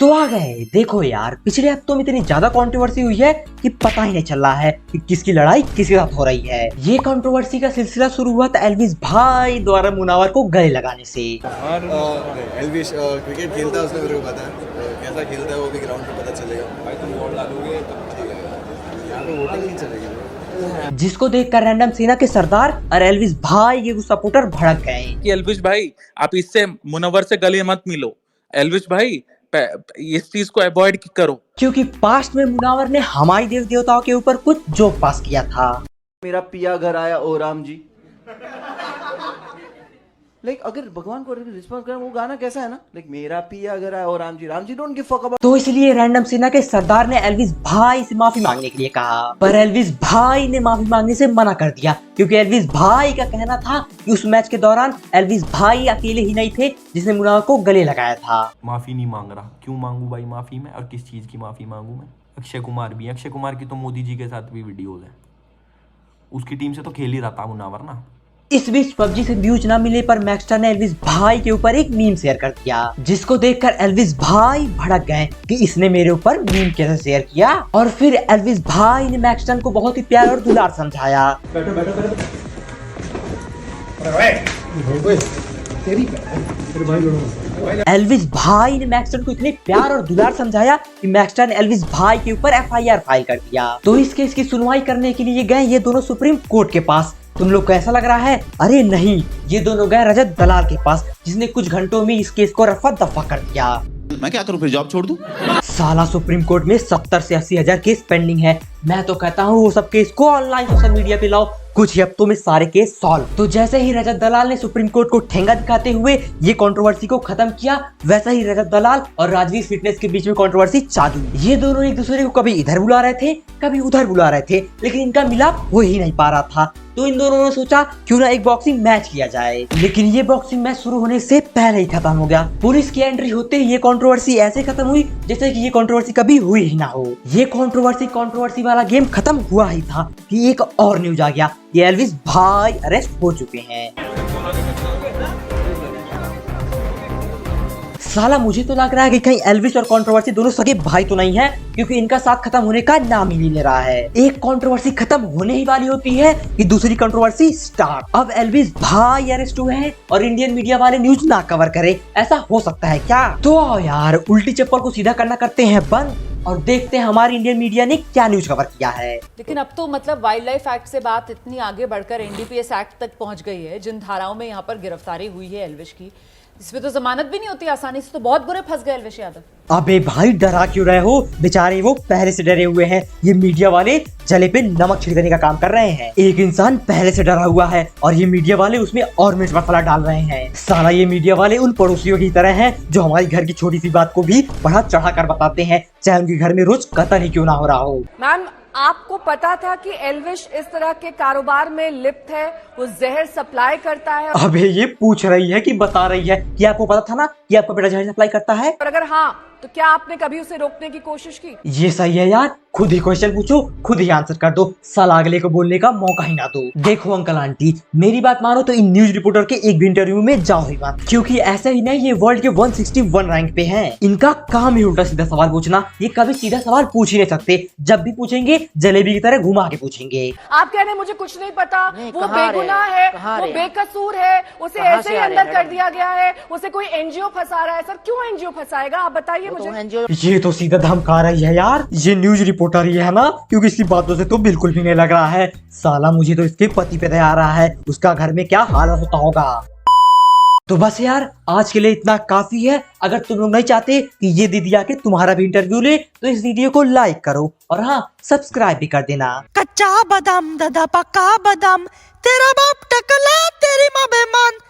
तो आ गए। देखो यार, पिछले हफ्तों में इतनी ज्यादा कंट्रोवर्सी हुई है कि पता ही नहीं चल रहा है कि किसकी लड़ाई किसके साथ हो रही है। ये कंट्रोवर्सी का सिलसिला शुरू हुआ था एल्विस भाई द्वारा मुनावर को गले लगाने से। एल्विस क्रिकेट खेलता है, उसने मेरे को पता है कैसा खेलता है, वो भी ग्राउंड पे पता चलेगा। भाई तुम वोट डालोगे तो ठीक है, यहाँ पे वोटिंग नहीं चलेगी। जिसको देखकर रैंडम सेना के सरदार और एल्विस भाई के सपोर्टर भड़क गए कि एल्विस भाई आप इससे मुनव्वर से गले मत मिलो, एल्विस भाई इस चीज को अवॉइड करो, क्योंकि पास्ट में मुनावर ने हमारी देव देवताओं के ऊपर कुछ जोक पास किया था। मेरा पिया घर आया ओ राम जी। लाइक अगर भगवान को रिस्पॉन्स करें वो गाना कैसा है ना, लाइक मेरा पिया घर आया ओ Ram ji don't give fuck about. तो इसलिए रैंडम सेना के सरदार ने एल्विस भाई से माफी मांगने के लिए कहा, पर एल्विस भाई ने माफी मांगने से मना कर दिया, क्योंकि एल्विस भाई का कहना था कि उस मैच के दौरान एल्विस भाई अकेले ही नहीं थे जिसने मुनावर को गले लगाया था। माफी नहीं मांग रहा, क्यों मांगू भाई माफी मैं, और किस चीज की माफी मांगू मैं? अक्षय कुमार भी, अक्षय कुमार की तो मोदी जी के साथ भी वीडियोज है, उसकी टीम से तो खेल ही रहा था मुनावर ना। इस बीच पबजी से व्यूज ना मिले पर मैक्सटर ने एल्विस भाई के ऊपर एक मीम शेयर कर दिया, जिसको देखकर एल्विस भाई भड़क गए कि इसने मेरे ऊपर मीम कैसे शेयर किया। और फिर एल्विस भाई ने मैक्सटर को बहुत ही प्यार और दुलार समझाया। बैठो बैठो बैठो। एल्विस भाई ने मैक्सटर को इतने प्यार और दुलार समझाया कि मैक्सटर ने एल्विस भाई के ऊपर FIR फाइल कर दिया। तो इस केस की सुनवाई करने के लिए गए ये दोनों सुप्रीम कोर्ट के पास। तुम लोग को ऐसा लग रहा है? अरे नहीं, ये दोनों गए रजत दलाल के पास, जिसने कुछ घंटों में इस केस को रफा दफा कर दिया। मैं क्या करूं, फिर जॉब छोड़ दूं? साला सुप्रीम कोर्ट में 70 से 80 हजार केस पेंडिंग है। मैं तो कहता हूँ वो सब केस को ऑनलाइन सोशल मीडिया पे लाओ, कुछ ही हफ्तों में सारे केस सॉल्व। तो जैसे ही रजत दलाल ने सुप्रीम कोर्ट को ठेंगा दिखाते हुए ये कंट्रोवर्सी को खत्म किया, वैसा ही रजत दलाल और राजवीर फिटनेस के बीच में कंट्रोवर्सी चालू। ये दोनों एक दूसरे को कभी इधर बुला रहे थे, कभी उधर बुला रहे थे, लेकिन इनका मिलाप हो ही नहीं पा रहा था। तो इन दोनों ने सोचा क्यों ना एक बॉक्सिंग मैच किया जाए, लेकिन ये बॉक्सिंग मैच शुरू होने से पहले ही खत्म हो गया। पुलिस की एंट्री होते ही ये कंट्रोवर्सी ऐसे खत्म हुई जैसे कि ये कंट्रोवर्सी कभी हुई ही ना हो। ये कंट्रोवर्सी वाला गेम खत्म हुआ ही था कि एक और न्यूज आ गया, ये एल्विस भाई अरेस्ट हो चुके हैं। साला मुझे तो लग रहा है कि कहीं एल्विस और कंट्रोवर्सी दोनों सगे भाई तो नहीं है, क्योंकि इनका साथ खत्म होने का नाम ही नहीं ले रहा है। एक कंट्रोवर्सी खत्म होने ही वाली होती है कि दूसरी कंट्रोवर्सी स्टार्ट। अब एल्विस भाई अरेस्ट हुए हैं और इंडियन मीडिया वाले न्यूज ना कवर करे, ऐसा हो सकता है क्या? तो आओ यार, उल्टी चप्पल को सीधा करना करते हैं बंद और देखते हैं हमारी इंडियन मीडिया ने क्या न्यूज कवर किया है। लेकिन अब तो मतलब वाइल्ड लाइफ एक्ट से बात इतनी आगे बढ़कर NDPS एक्ट तक पहुंच गई है, जिन धाराओं में यहाँ पर गिरफ्तारी हुई है एल्विश की, इसमें तो जमानत भी नहीं होती आसानी से। तो बहुत बुरे फंस गए एल्विश यादव। अबे भाई डरा क्यों रहे हो, बेचारे वो पहले से डरे हुए हैं। ये मीडिया वाले जले पे नमक छिड़कने का काम कर रहे हैं। एक इंसान पहले से डरा हुआ है और ये मीडिया वाले उसमें और मिर्च मसाला डाल रहे हैं। साला ये मीडिया वाले उन पड़ोसियों की तरह हैं जो हमारे घर की छोटी सी बात को भी बढ़ा चढ़ा कर बताते हैं, चाहे उनके घर में रोज कत्ल ही क्यों ना हो रहा हो। मैम, आपको पता था कि एल्विश इस तरह के कारोबार में लिप्त है, वो जहर सप्लाई करता है? अबे ये पूछ रही है कि बता रही है कि आपको पता था ना कि आपका बेटा जहर सप्लाई करता है? और अगर हाँ, तो क्या आपने कभी उसे रोकने की कोशिश की? ये सही है यार, खुद ही क्वेश्चन पूछो, खुद ही आंसर कर दो, साला अगले को बोलने का मौका ही ना दो। देखो अंकल आंटी, मेरी बात मानो तो इन न्यूज रिपोर्टर के एक भी इंटरव्यू में जाओ ही मत, क्योंकि ऐसा ही नहीं, ये वर्ल्ड के 161 रैंक पे हैं। इनका काम ही उल्टा सीधा सवाल पूछना, ये कभी सीधा सवाल पूछ ही नहीं सकते। जब भी पूछेंगे जलेबी की तरह घुमा के पूछेंगे। आप कह रहे हैं मुझे कुछ नहीं पता, वो बेगुनाह है, वो बेकसूर है, उसे ऐसे ही अंदर कर दिया गया है, उसे कोई NGO फंसा रहा है। सर क्यों NGO फंसाएगा, आप बताइए मुझे। ये तो सीधा धमका रही है यार, ये न्यूज रिपोर्टर ही है ना, क्योंकि इसकी बातों से तो बिल्कुल भी नहीं लग रहा है। साला मुझे तो इसके पति पे दया आ रहा है, उसका घर में क्या हालत होता होगा। तो बस यार, आज के लिए इतना काफी है। अगर तुम लोग नहीं चाहते कि ये दीदी आके तुम्हारा भी इंटरव्यू ले, तो इस वीडियो को लाइक करो और हाँ, सब्सक्राइब भी कर देना। कच्चा बादाम दादा पक्का बादाम, तेरा बाप टकला तेरी माँ बेमान।